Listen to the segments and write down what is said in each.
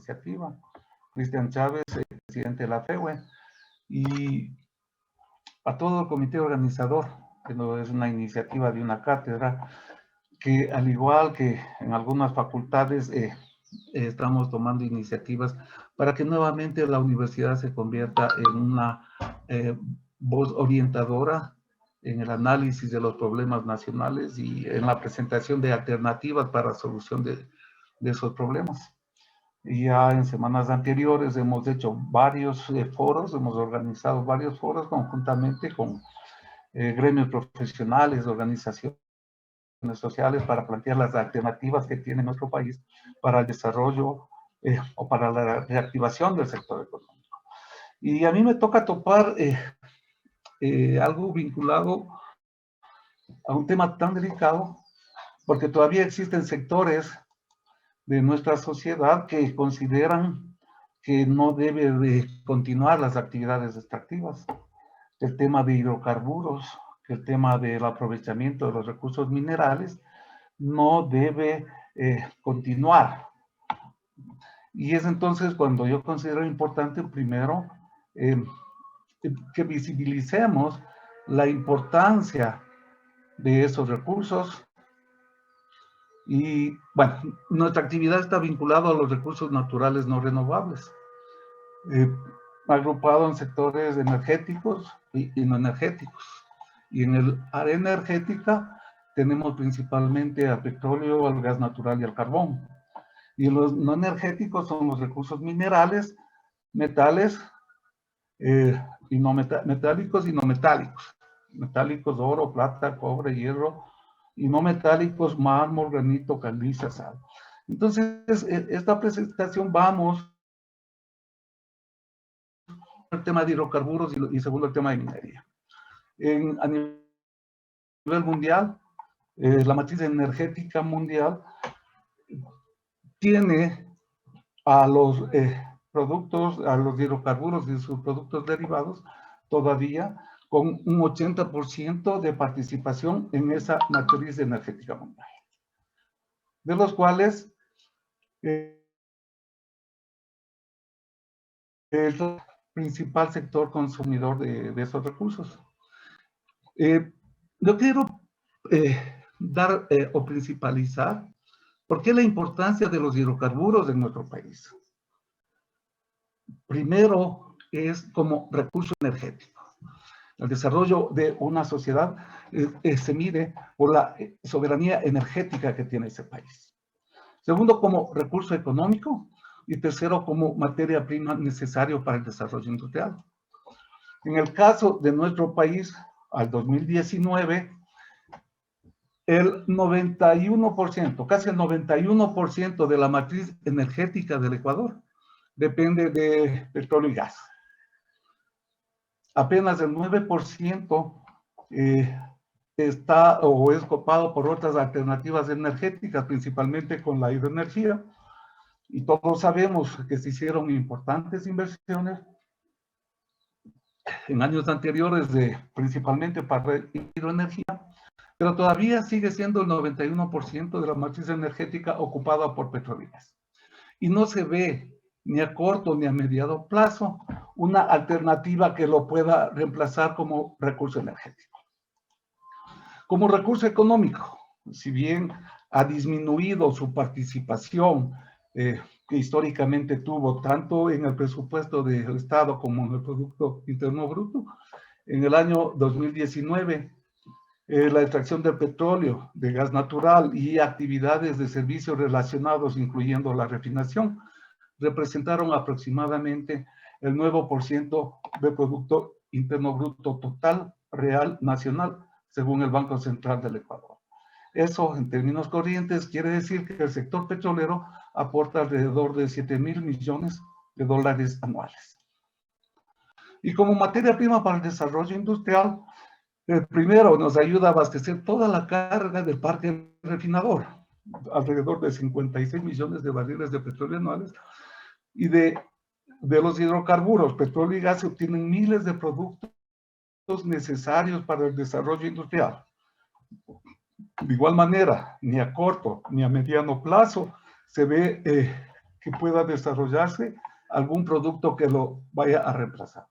iniciativa, Cristian Chávez, presidente de la FEWE, y a todo el comité organizador, que no es una iniciativa de una cátedra, que al igual que en algunas facultades estamos tomando iniciativas para que nuevamente la universidad se convierta en una voz orientadora en el análisis de los problemas nacionales y en la presentación de alternativas para la solución de esos problemas. Y ya en semanas anteriores hemos hecho varios foros, hemos organizado varios foros conjuntamente con gremios profesionales, organizaciones sociales para plantear las alternativas que tiene nuestro país para el desarrollo o para la reactivación del sector económico. Y a mí me toca topar algo vinculado a un tema tan delicado, porque todavía existen sectores de nuestra sociedad que consideran que no debe de continuar las actividades extractivas. El tema de hidrocarburos, el tema del aprovechamiento de los recursos minerales, no debe continuar. Y es entonces cuando yo considero importante, primero, que visibilicemos la importancia de esos recursos. Y bueno, nuestra actividad está vinculada a los recursos naturales no renovables, agrupado en sectores energéticos y no energéticos. Y en el área energética tenemos principalmente al petróleo, al gas natural y al carbón. Y los no energéticos son los recursos minerales, metales, y no metálicos y no metálicos. Metálicos, oro, plata, cobre, hierro, y no metálicos, mármol, granito, caliza, sal. Entonces, esta presentación vamos al tema de hidrocarburos y segundo el tema de minería. A nivel mundial, la matriz energética mundial tiene a los productos, a los hidrocarburos y sus productos derivados todavía con un 80% de participación en esa matriz energética mundial, de los cuales es el principal sector consumidor de esos recursos. Yo quiero dar o principalizar por qué la importancia de los hidrocarburos en nuestro país. Primero, es como recurso energético. El desarrollo de una sociedad se mide por la soberanía energética que tiene ese país. Segundo, como recurso económico. Y tercero, como materia prima necesario para el desarrollo industrial. En el caso de nuestro país, al 2019, el 91%, casi el 91% de la matriz energética del Ecuador depende de petróleo y gas. Apenas el 9% está o es copado por otras alternativas energéticas, principalmente con la hidroenergía. Y todos sabemos que se hicieron importantes inversiones en años anteriores, principalmente para hidroenergía, pero todavía sigue siendo el 91% de la matriz energética ocupada por petróleo y gas. Y no se ve ni a corto ni a mediano plazo una alternativa que lo pueda reemplazar como recurso energético. Como recurso económico, si bien ha disminuido su participación que históricamente tuvo tanto en el presupuesto del Estado como en el Producto Interno Bruto, en el año 2019, la extracción de petróleo, de gas natural y actividades de servicios relacionados, incluyendo la refinación, representaron aproximadamente el 9% del Producto Interno Bruto total real nacional, según el Banco Central del Ecuador. Eso, en términos corrientes, quiere decir que el sector petrolero aporta alrededor de 7.000 millones de dólares anuales. Y como materia prima para el desarrollo industrial, primero nos ayuda a abastecer toda la carga del parque refinador, alrededor de 56 millones de barriles de petróleo anuales, y de los hidrocarburos, petróleo y gas, se obtienen miles de productos necesarios para el desarrollo industrial. De igual manera, ni a corto ni a mediano plazo se ve que pueda desarrollarse algún producto que lo vaya a reemplazar.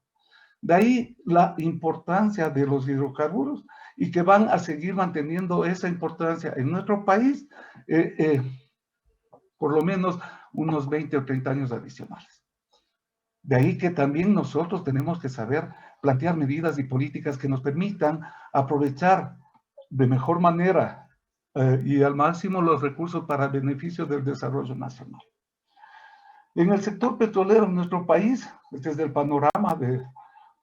De ahí la importancia de los hidrocarburos y que van a seguir manteniendo esa importancia en nuestro país por lo menos unos 20 o 30 años adicionales. De ahí que también nosotros tenemos que saber plantear medidas y políticas que nos permitan aprovechar de mejor manera y al máximo los recursos para beneficio del desarrollo nacional. En el sector petrolero en nuestro país, este es el panorama del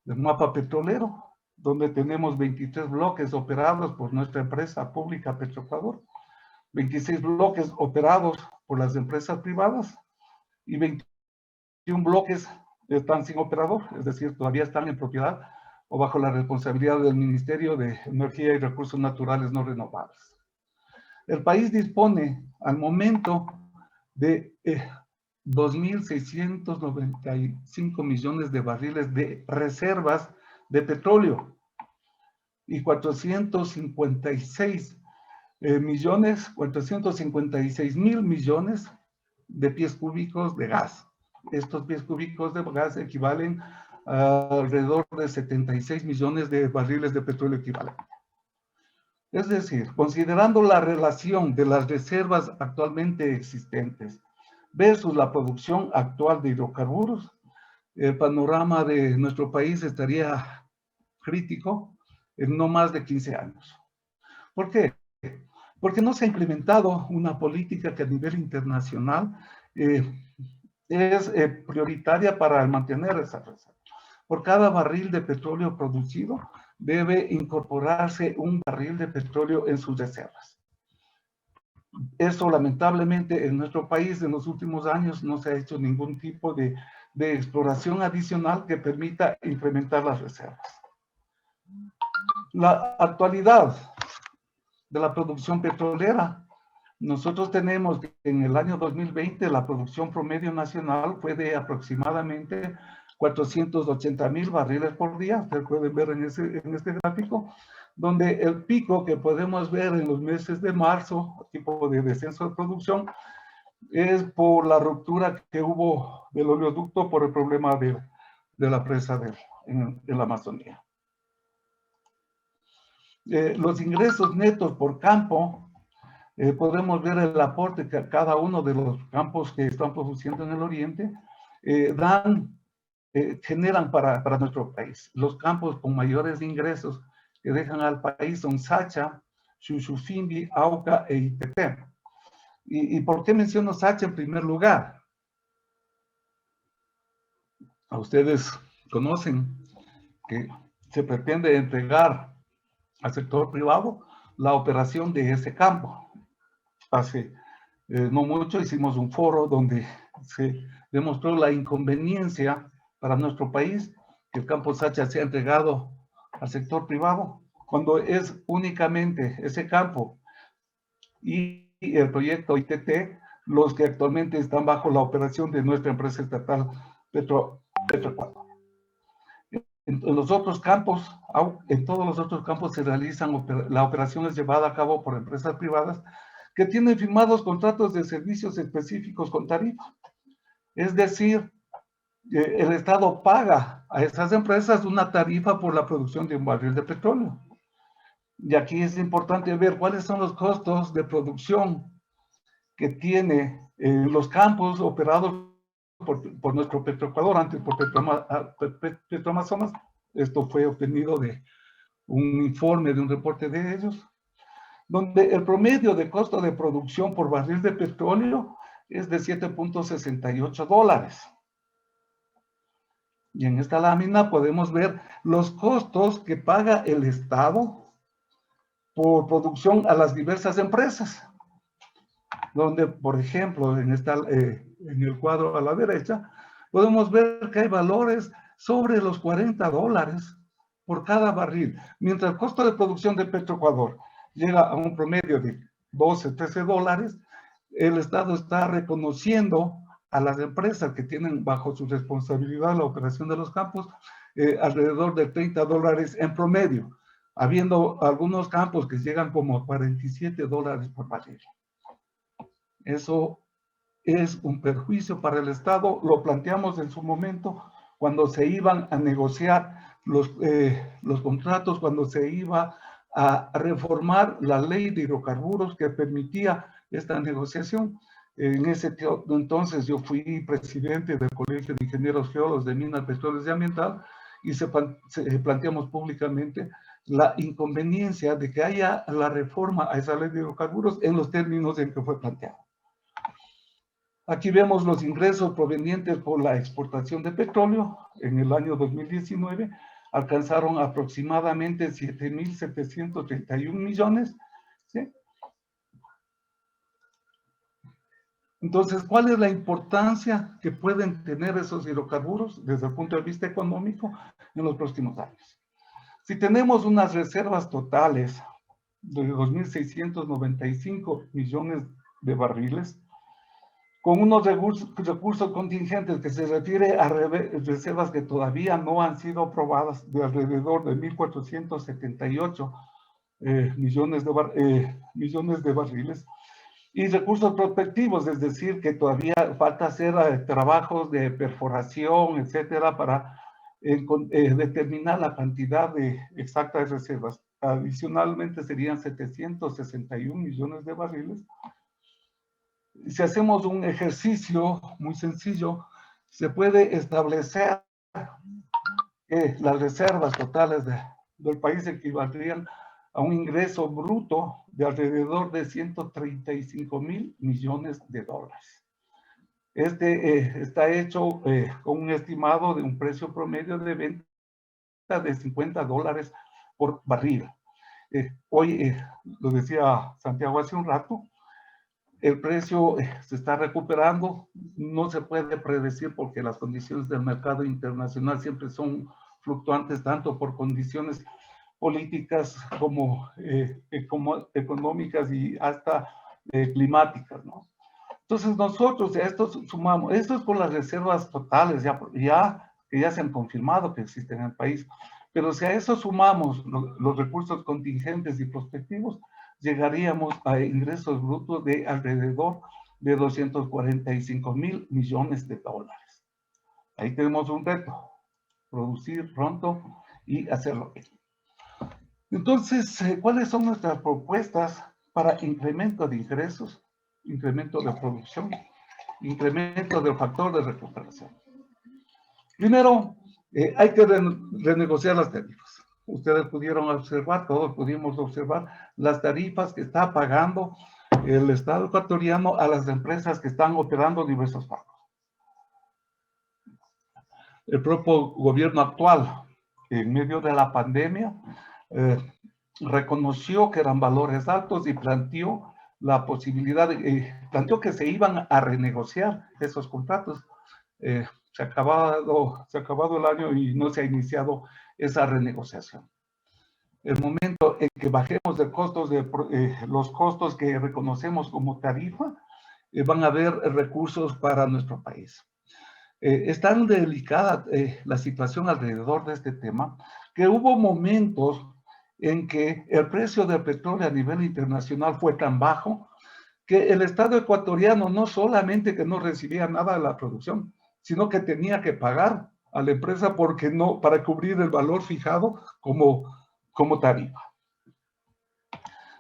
mapa petrolero, donde tenemos 23 bloques operados por nuestra empresa pública Petroecuador, 26 bloques operados por las empresas privadas y 21 bloques están sin operador, es decir, todavía están en propiedad o bajo la responsabilidad del Ministerio de Energía y Recursos Naturales No Renovables. El país dispone al momento de 2.695 millones de barriles de reservas de petróleo y 456 mil millones de pies cúbicos de gas. Estos pies cúbicos de gas equivalen a alrededor de 76 millones de barriles de petróleo equivalente. Es decir, considerando la relación de las reservas actualmente existentes versus la producción actual de hidrocarburos, el panorama de nuestro país estaría crítico en no más de 15 años. ¿Por qué? Porque no se ha implementado una política que a nivel internacional es prioritaria para mantener esa reserva. Por cada barril de petróleo producido, debe incorporarse un barril de petróleo en sus reservas. Eso, lamentablemente, en nuestro país en los últimos años no se ha hecho ningún tipo de exploración adicional que permita incrementar las reservas. La actualidad de la producción petrolera. Nosotros tenemos que en el año 2020 la producción promedio nacional fue de aproximadamente 480,000 barriles por día. Ustedes pueden ver en este gráfico, donde el pico que podemos ver en los meses de marzo, tipo de descenso de producción, es por la ruptura que hubo del oleoducto por el problema de la presa en la Amazonía. Los ingresos netos por campo, podemos ver el aporte que cada uno de los campos que están produciendo en el oriente generan para nuestro país. Los campos con mayores ingresos que dejan al país son Sacha, Shushufindi, Auca e Itetén. ¿Y por qué menciono Sacha en primer lugar? A ustedes conocen que se pretende entregar al sector privado la operación de ese campo. Hace no mucho hicimos un foro donde se demostró la inconveniencia para nuestro país que el campo Sacha sea entregado al sector privado, cuando es únicamente ese campo y el proyecto ITT los que actualmente están bajo la operación de nuestra empresa estatal Petroecuador. En los otros campos, en todos los otros campos se realizan, la operación es llevada a cabo por empresas privadas que tienen firmados contratos de servicios específicos con tarifa. Es decir, el Estado paga a esas empresas una tarifa por la producción de un barril de petróleo. Y aquí es importante ver cuáles son los costos de producción que tiene los campos operados por nuestro Petroecuador, antes por Petroamazonas. Esto fue obtenido de un informe, de un reporte de ellos, donde el promedio de costo de producción por barril de petróleo es de $7.68. Y en esta lámina podemos ver los costos que paga el Estado por producción a las diversas empresas, donde, por ejemplo, en el cuadro a la derecha, podemos ver que hay valores sobre los $40 por cada barril, mientras el costo de producción de Petroecuador llega a un promedio de $12, $13, el Estado está reconociendo a las empresas que tienen bajo su responsabilidad la operación de los campos alrededor de $30 en promedio, habiendo algunos campos que llegan como a $47 por barril. Eso es un perjuicio para el Estado. Lo planteamos en su momento cuando se iban a negociar los contratos, cuando se iba a reformar la ley de hidrocarburos que permitía esta negociación. En ese entonces yo fui presidente del Colegio de Ingenieros Geólogos de Minas, Petróleos y Ambiental, y planteamos públicamente la inconveniencia de que haya la reforma a esa ley de hidrocarburos en los términos en que fue planteado. Aquí vemos los ingresos provenientes por la exportación de petróleo. En el año 2019 alcanzaron aproximadamente 7.731 millones. ¿Sí? Entonces, ¿cuál es la importancia que pueden tener esos hidrocarburos desde el punto de vista económico en los próximos años? Si tenemos unas reservas totales de 2.695 millones de barriles, con unos recursos contingentes que se refiere a reservas que todavía no han sido aprobadas, de alrededor de 1.478 millones de barriles, y recursos prospectivos, es decir, que todavía falta hacer trabajos de perforación, etcétera, para determinar la cantidad exacta de reservas. Adicionalmente serían 761 millones de barriles. Si hacemos un ejercicio muy sencillo, se puede establecer que las reservas totales del país equivaldrían a un ingreso bruto de alrededor de 135.000 millones de dólares. Está hecho con un estimado de un precio promedio de venta de $50 por barril. Hoy, lo decía Santiago hace un rato, el precio se está recuperando, no se puede predecir porque las condiciones del mercado internacional siempre son fluctuantes, tanto por condiciones políticas como económicas y hasta climáticas, ¿no? Entonces nosotros a esto sumamos, esto es con las reservas totales que ya se han confirmado que existen en el país, pero si a eso sumamos los recursos contingentes y prospectivos, llegaríamos a ingresos brutos de alrededor de 245.000 millones de dólares. Ahí tenemos un reto, producir pronto y hacerlo bien. Entonces, ¿cuáles son nuestras propuestas para incremento de ingresos, incremento de producción, incremento del factor de recuperación? Primero, hay que renegociar las tarifas. Ustedes pudieron observar, todos pudimos observar las tarifas que está pagando el Estado ecuatoriano a las empresas que están operando diversos pagos. El propio gobierno actual, en medio de la pandemia, reconoció que eran valores altos y planteó la posibilidad, planteó que se iban a renegociar esos contratos. Se ha acabado el año y no se ha iniciado esa renegociación. El momento en que bajemos de costos los costos que reconocemos como tarifa, van a haber recursos para nuestro país. Es tan delicada la situación alrededor de este tema que hubo momentos en que el precio del petróleo a nivel internacional fue tan bajo que el Estado ecuatoriano no solamente que no recibía nada de la producción, sino que tenía que pagar a la empresa para cubrir el valor fijado como tarifa.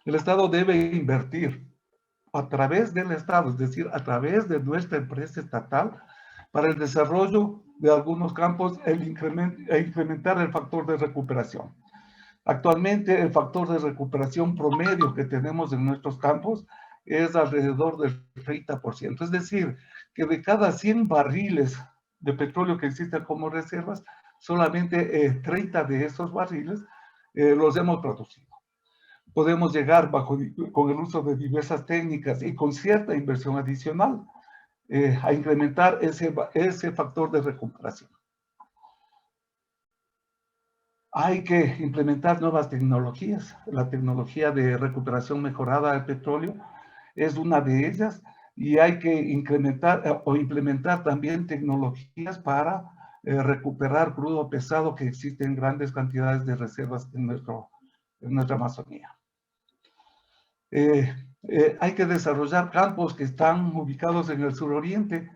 El Estado debe invertir a través del Estado, es decir, a través de nuestra empresa estatal, para el desarrollo de algunos campos e incrementar el factor de recuperación. Actualmente el factor de recuperación promedio que tenemos en nuestros campos es alrededor del 30%. Es decir, que de cada 100 barriles de petróleo que existen como reservas, solamente 30 de esos barriles los hemos producido. Podemos llegar con el uso de diversas técnicas y con cierta inversión adicional a incrementar ese factor de recuperación. Hay que implementar nuevas tecnologías. La tecnología de recuperación mejorada del petróleo es una de ellas y hay que incrementar o implementar también tecnologías para recuperar crudo pesado que existe en grandes cantidades de reservas en nuestra Amazonía. Hay que desarrollar campos que están ubicados en el suroriente,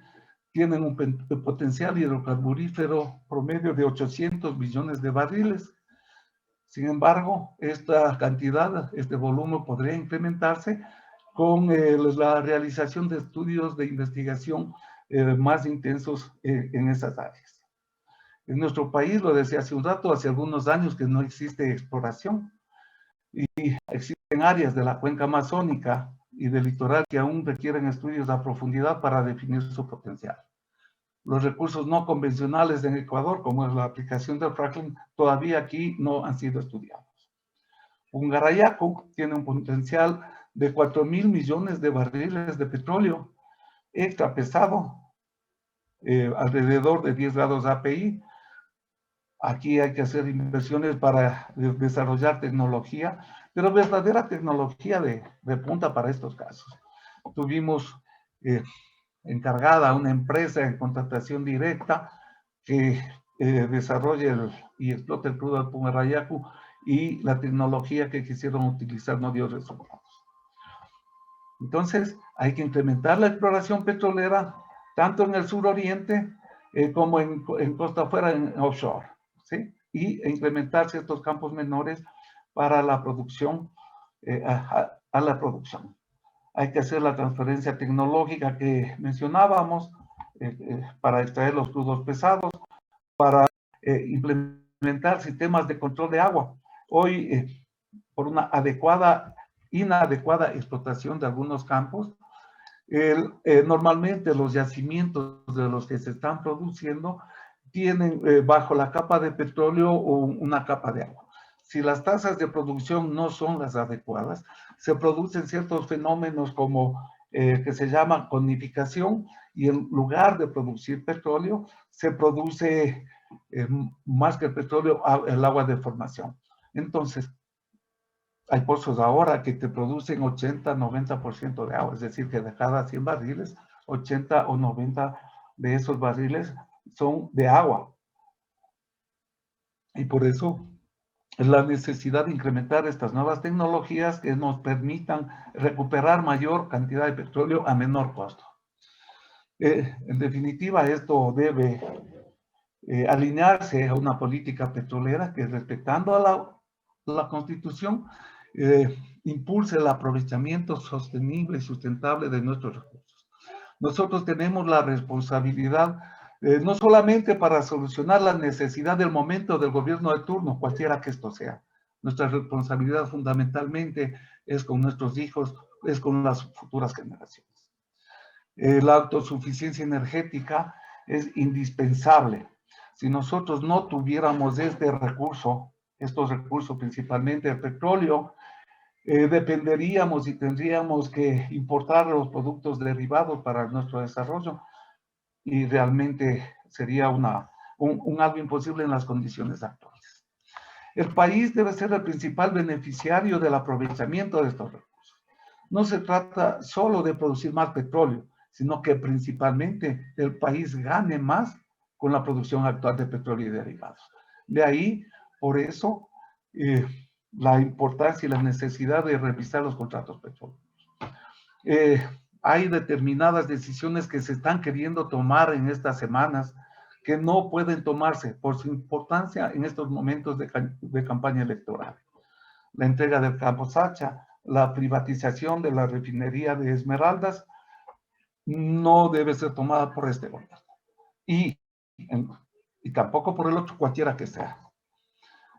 tienen un potencial hidrocarburífero promedio de 800 millones de barriles. Sin embargo, esta cantidad, este volumen podría incrementarse con la realización de estudios de investigación más intensos en esas áreas. En nuestro país, lo decía hace un rato, hace algunos años que no existe exploración y existen áreas de la cuenca amazónica y del litoral que aún requieren estudios a profundidad para definir su potencial. Los recursos no convencionales en Ecuador, como es la aplicación del fracking, todavía aquí no han sido estudiados. Ungarayacu tiene un potencial de 4.000 millones de barriles de petróleo extra pesado, alrededor de 10 grados API. Aquí hay que hacer inversiones para desarrollar tecnología, pero verdadera tecnología de punta para estos casos. Tuvimos encargada a una empresa en contratación directa que desarrolle y explote el crudo del Ungarayacu, y la tecnología que quisieron utilizar no dio resultados. Entonces, hay que incrementar la exploración petrolera, tanto en el suroriente como en costa afuera, en offshore, ¿sí? Y incrementar ciertos campos menores para la producción, a la producción. Hay que hacer la transferencia tecnológica que mencionábamos para extraer los crudos pesados, para implementar sistemas de control de agua. Hoy, por una inadecuada explotación de algunos campos, normalmente los yacimientos de los que se están produciendo tienen bajo la capa de petróleo una capa de agua. Si las tasas de producción no son las adecuadas, se producen ciertos fenómenos como que se llama conificación, y en lugar de producir petróleo, se produce más que el petróleo, el agua de formación. Entonces, hay pozos ahora que te producen 80, 90% de agua, es decir, que de cada 100 barriles, 80 o 90 de esos barriles son de agua. Y por eso es la necesidad de incrementar estas nuevas tecnologías que nos permitan recuperar mayor cantidad de petróleo a menor costo. En definitiva, esto debe alinearse a una política petrolera que, respetando a la Constitución, impulse el aprovechamiento sostenible y sustentable de nuestros recursos. Nosotros tenemos la responsabilidad no solamente para solucionar la necesidad del momento del gobierno de turno, cualquiera que esto sea. Nuestra responsabilidad fundamentalmente es con nuestros hijos, es con las futuras generaciones. La autosuficiencia energética es indispensable. Si nosotros no tuviéramos estos recursos, principalmente el petróleo, dependeríamos y tendríamos que importar los productos derivados para nuestro desarrollo, y realmente sería algo imposible en las condiciones actuales. El país debe ser el principal beneficiario del aprovechamiento de estos recursos. No se trata solo de producir más petróleo, sino que principalmente el país gane más con la producción actual de petróleo y derivados. De ahí, por eso, la importancia y la necesidad de revisar los contratos petroleros. Hay determinadas decisiones que se están queriendo tomar en estas semanas que no pueden tomarse por su importancia en estos momentos de campaña electoral. La entrega del campo Sacha, la privatización de la refinería de Esmeraldas, no debe ser tomada por este gobierno. Y tampoco por el otro, cualquiera que sea.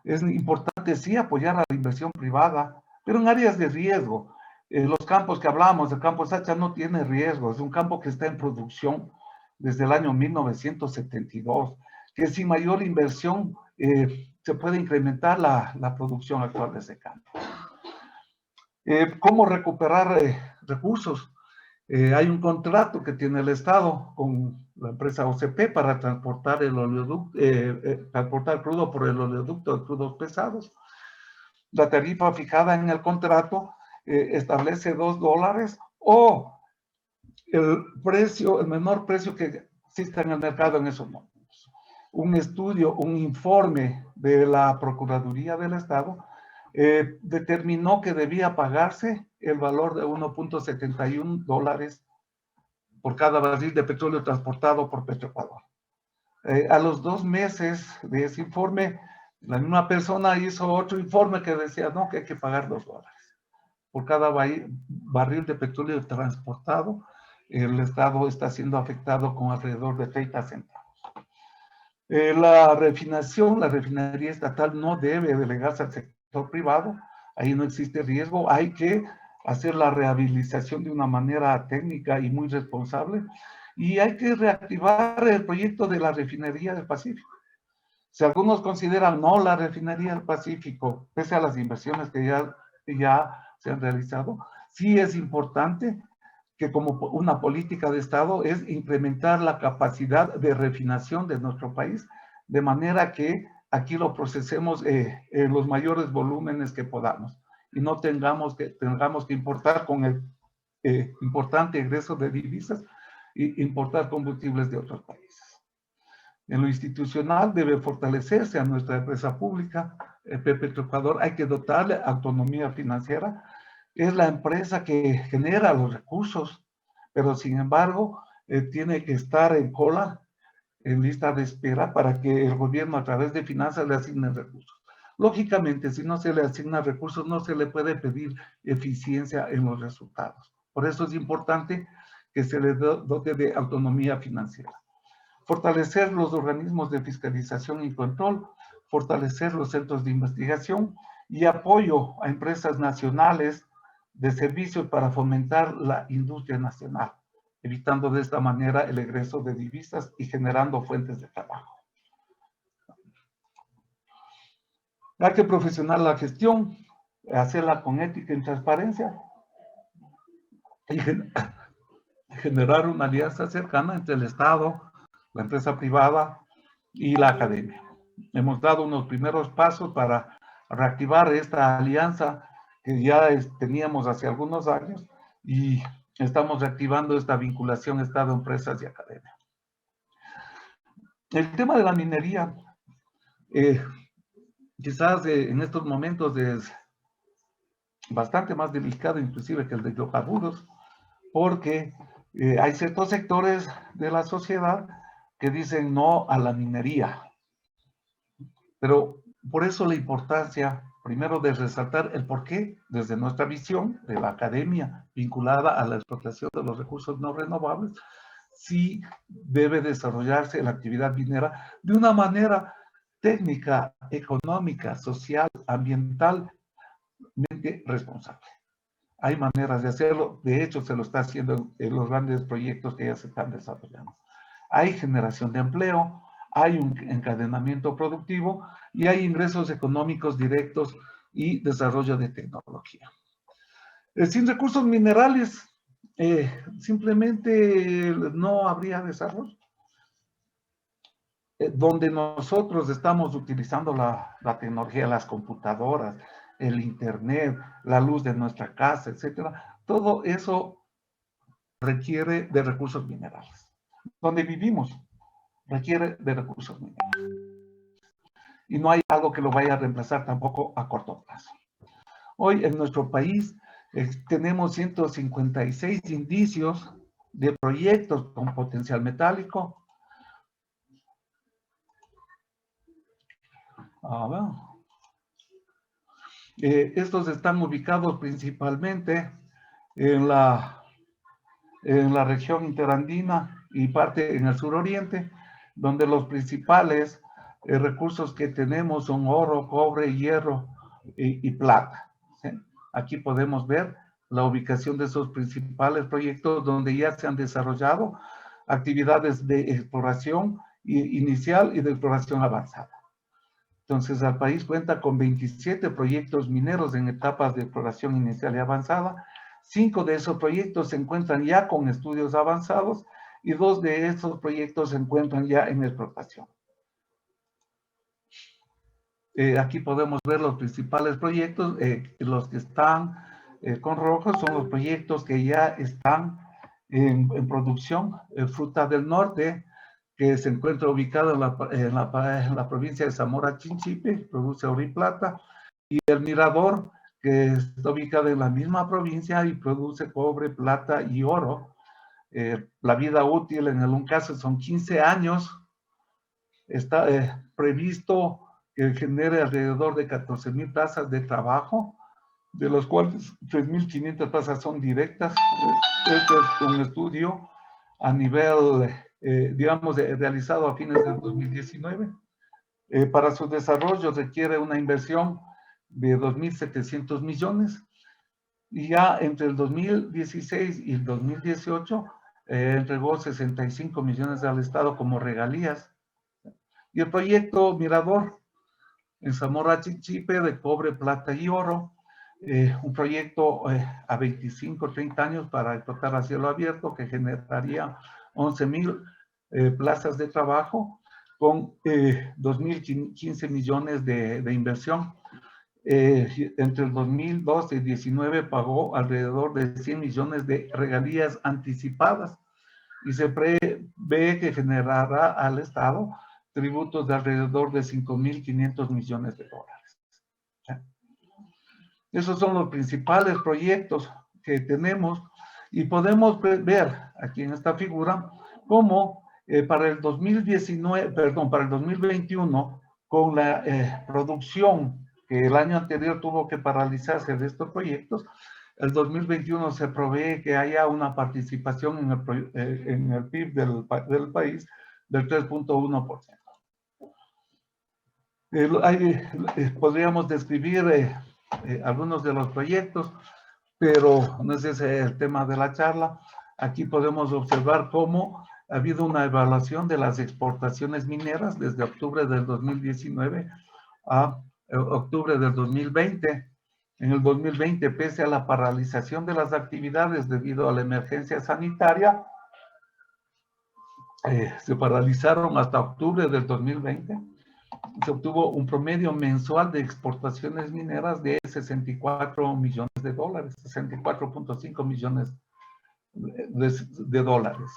Es importante sí apoyar a la inversión privada, pero en áreas de riesgo. Los campos que hablamos, el campo Sacha no tiene riesgo, es un campo que está en producción desde el año 1972, que sin mayor inversión se puede incrementar la producción actual de ese campo. ¿Cómo recuperar recursos? Hay un contrato que tiene el Estado con la empresa OCP para transportar transportar crudo por el oleoducto de crudos pesados. La tarifa fijada en el contrato establece $2 o el menor precio que exista en el mercado en esos momentos. Un estudio, un informe de la Procuraduría del Estado determinó que debía pagarse el valor de $1.71 por cada barril de petróleo transportado por Petroecuador. A los 2 meses de ese informe, la misma persona hizo otro informe que decía, no, que hay que pagar $2 por cada barril de petróleo transportado. El Estado está siendo afectado con alrededor de 30 centavos. La refinación, la refinería estatal no debe delegarse al sector privado, ahí no existe riesgo, hay que hacer la rehabilitación de una manera técnica y muy responsable, y hay que reactivar el proyecto de la refinería del Pacífico. Si algunos consideran no la refinería del Pacífico, pese a las inversiones que ya se han realizado, sí es importante que como una política de Estado es incrementar la capacidad de refinación de nuestro país, de manera que aquí lo procesemos en los mayores volúmenes que podamos y no tengamos que importar con el importante egreso de divisas e importar combustibles de otros países. En lo institucional debe fortalecerse a nuestra empresa pública, Petroecuador, hay que dotarle autonomía financiera. Es la empresa que genera los recursos, pero sin embargo tiene que estar en cola, en lista de espera para que el gobierno a través de finanzas le asigne recursos. Lógicamente, si no se le asignan recursos, no se le puede pedir eficiencia en los resultados. Por eso es importante que se le dote de autonomía financiera. Fortalecer los organismos de fiscalización y control, fortalecer los centros de investigación y apoyo a empresas nacionales de servicios para fomentar la industria nacional, evitando de esta manera el egreso de divisas y generando fuentes de trabajo. Hay que profesionalizar la gestión, hacerla con ética y transparencia y generar una alianza cercana entre el Estado, la empresa privada y la academia. Hemos dado unos primeros pasos para reactivar esta alianza que ya teníamos hace algunos años y estamos reactivando esta vinculación Estado, empresas y academia. El tema de la minería, quizás en estos momentos es bastante más delicado inclusive que el de hidrocarburos, porque hay ciertos sectores de la sociedad que dicen no a la minería. Pero por eso la importancia, primero, de resaltar el porqué, desde nuestra visión de la academia vinculada a la explotación de los recursos no renovables, sí debe desarrollarse la actividad minera de una manera técnica, económica, social, ambientalmente responsable. Hay maneras de hacerlo, de hecho se lo está haciendo en los grandes proyectos que ya se están desarrollando. Hay generación de empleo, hay un encadenamiento productivo y hay ingresos económicos directos y desarrollo de tecnología. Sin recursos minerales, simplemente no habría desarrollo. Donde nosotros estamos utilizando la tecnología, las computadoras, el internet, la luz de nuestra casa, etcétera, todo eso requiere de recursos minerales. Donde vivimos requiere de recursos minerales. Y no hay algo que lo vaya a reemplazar tampoco a corto plazo. Hoy en nuestro país tenemos 156 indicios de proyectos con potencial metálico. Estos están ubicados principalmente en la región interandina y parte en el suroriente, donde los principales recursos que tenemos son oro, cobre, hierro y plata. ¿Sí? Aquí podemos ver la ubicación de esos principales proyectos donde ya se han desarrollado actividades de exploración inicial y de exploración avanzada. Entonces, el país cuenta con 27 proyectos mineros en etapas de exploración inicial y avanzada. 5 de esos proyectos se encuentran ya con estudios avanzados y 2 de esos proyectos se encuentran ya en explotación. Aquí podemos ver los principales proyectos. Los que están con rojo son los proyectos que ya están en producción. Fruta del Norte, que se encuentra ubicado en la provincia de Zamora Chinchipe, produce oro y plata. el Mirador, que está ubicado en la misma provincia y produce cobre, plata y oro. La vida útil en un caso son 15 años. Está previsto que genere alrededor de 14,000 plazas de trabajo, de los cuales 3,500 plazas son directas. Este es un estudio a nivel, digamos, realizado a fines del 2019. Para su desarrollo requiere una inversión de 2,700 millones y ya entre el 2016 y el 2018 entregó 65 millones al Estado como regalías. Y el proyecto Mirador en Zamora Chinchipe de cobre, plata y oro, un proyecto a 25, 30 años para explotar a cielo abierto que generaría 11,000 plazas de trabajo con 2,015 millones de inversión. Entre el 2012 y 2019 pagó alrededor de 100 millones de regalías anticipadas y se prevé que generará al Estado tributos de alrededor de 5,500 millones de dólares. Esos son los principales proyectos que tenemos y podemos ver aquí en esta figura cómo para el 2019, perdón, para el 2021, con la producción que el año anterior tuvo que paralizarse de estos proyectos, el 2021 se prevé que haya una participación en el PIB del país del 3,1%. Podríamos describir algunos de los proyectos, pero no es ese el tema de la charla. Aquí podemos observar cómo ha habido una evaluación de las exportaciones mineras desde octubre del 2019 a octubre del 2020. En el 2020, pese a la paralización de las actividades debido a la emergencia sanitaria, se paralizaron hasta octubre del 2020. Se obtuvo un promedio mensual de exportaciones mineras de 64 millones de dólares, 64,5 millones de dólares.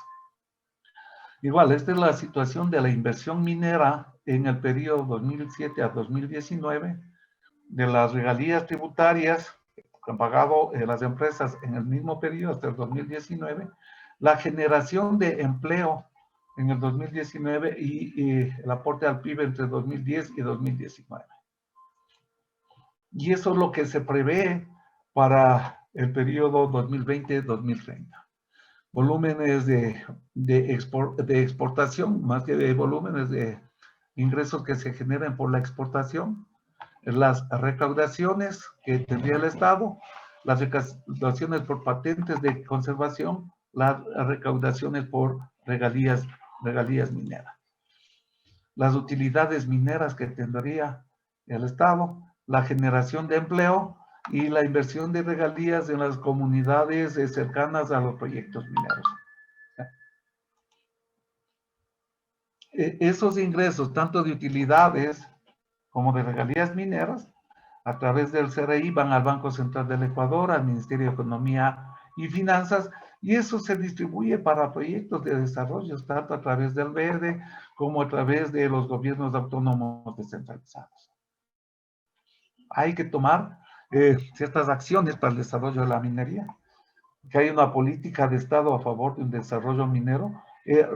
Igual, esta es la situación de la inversión minera en el periodo 2007 a 2019, de las regalías tributarias que han pagado las empresas en el mismo periodo hasta el 2019, la generación de empleo en el 2019 y el aporte al PIB entre 2010 y 2019. Y eso es lo que se prevé para el periodo 2020-2030. Volúmenes de exportación, más que de volúmenes de ingresos que se generan por la exportación, las recaudaciones que tendría el Estado, las recaudaciones por patentes de conservación, las recaudaciones por regalías mineras, las utilidades mineras que tendría el Estado, la generación de empleo y la inversión de regalías en las comunidades cercanas a los proyectos mineros. Esos ingresos, tanto de utilidades como de regalías mineras, a través del CRI van al Banco Central del Ecuador, al Ministerio de Economía y Finanzas, y eso se distribuye para proyectos de desarrollo, tanto a través del BERDE como a través de los gobiernos autónomos descentralizados. Hay que tomar ciertas acciones para el desarrollo de la minería, que hay una política de Estado a favor de un desarrollo minero.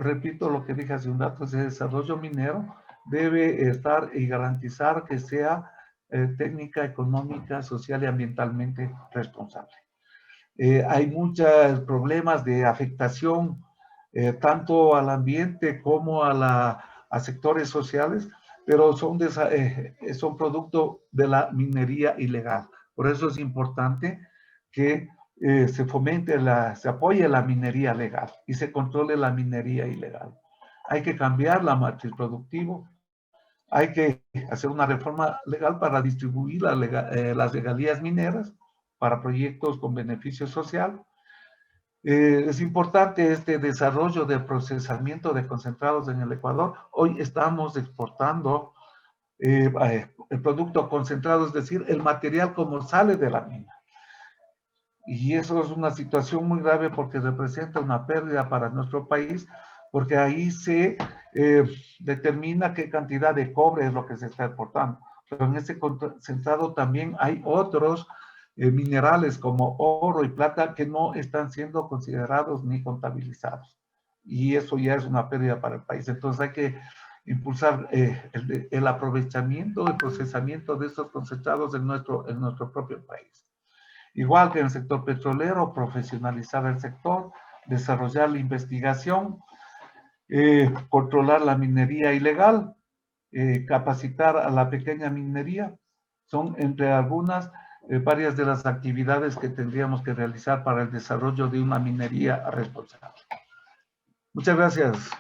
Repito lo que dije hace un rato, ese desarrollo minero debe estar y garantizar que sea técnica, económica, social y ambientalmente responsable. Hay muchos problemas de afectación tanto al ambiente como a sectores sociales, pero son producto de la minería ilegal. Por eso es importante que se fomente, se apoye la minería legal y se controle la minería ilegal. Hay que cambiar la matriz productiva, hay que hacer una reforma legal para distribuir las regalías mineras para proyectos con beneficio social. Es importante este desarrollo de procesamiento de concentrados en el Ecuador. Hoy estamos exportando el producto concentrado, es decir, el material como sale de la mina. Y eso es una situación muy grave porque representa una pérdida para nuestro país, porque ahí se determina qué cantidad de cobre es lo que se está exportando. pero en ese concentrado también hay otros minerales como oro y plata que no están siendo considerados ni contabilizados. Y eso ya es una pérdida para el país. Entonces hay que impulsar el aprovechamiento, el procesamiento de estos concentrados en nuestro propio país. Igual que en el sector petrolero, profesionalizar el sector, desarrollar la investigación, controlar la minería ilegal, capacitar a la pequeña minería. Son entre algunas, varias de las actividades que tendríamos que realizar para el desarrollo de una minería responsable. Muchas gracias.